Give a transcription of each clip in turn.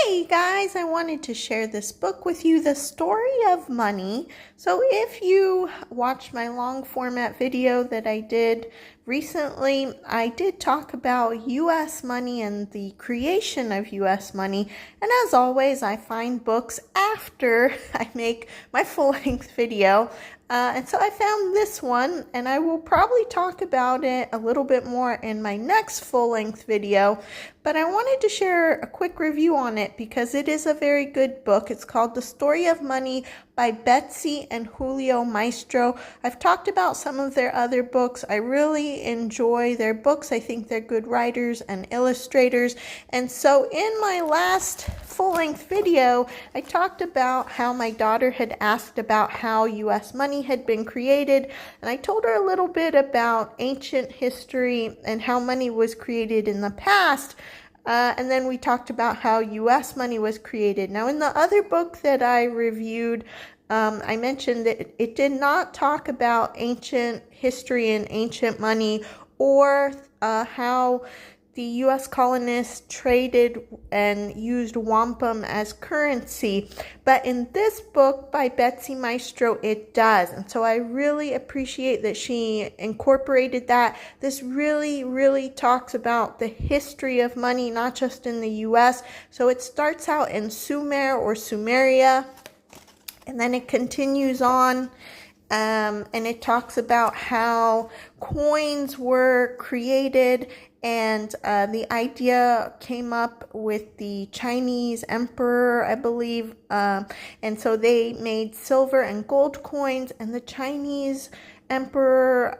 Hey guys, I wanted to share this book with you, The Story of Money. So if you watched my long format video that I did recently, I did talk about US money and the creation of US money. And as always, I find books after I make my full-length video. And so I found this one, and I will probably talk about it a little bit more in my next full-length video. But I wanted to share a quick review on it because it is a very good book. It's called The Story of Money by Betsy and Julio Maestro. I've talked about some of their other books. I really enjoy their books. I think they're good writers and illustrators. And so in my last full-length video, I talked about how my daughter had asked about how US money had been created. And I told her a little bit about ancient history and how money was created in the past. And then we talked about how US money was created. Now, in the other book that I reviewed, I mentioned that it did not talk about ancient history and ancient money or how the US colonists traded and used wampum as currency. But in this book by Betsy Maestro, it does. And so I really appreciate that she incorporated that. This really talks about the history of money, not just in the US. So it starts out in Sumer or Sumeria, and then it continues on. And it talks about how coins were created, and the idea came up with the Chinese emperor, I believe. And so they made silver and gold coins, and the Chinese emperor,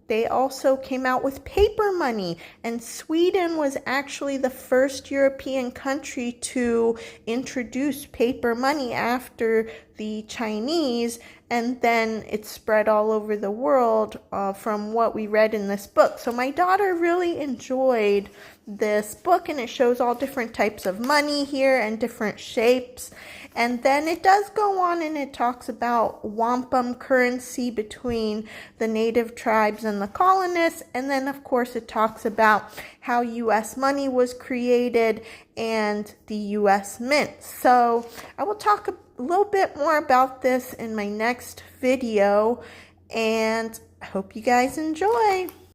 they also came out with paper money. And Sweden was actually the first European country to introduce paper money after the Chinese, and then it spread all over the world from what we read in this book. So my daughter really enjoyed this book, and it shows all different types of money here and different shapes. And then it does go on and it talks about wampum currency between the native tribes and the colonists. And then, of course, it talks about how US money was created and the US mint. So I will talk a little bit more about this in my next video, and I hope you guys enjoy.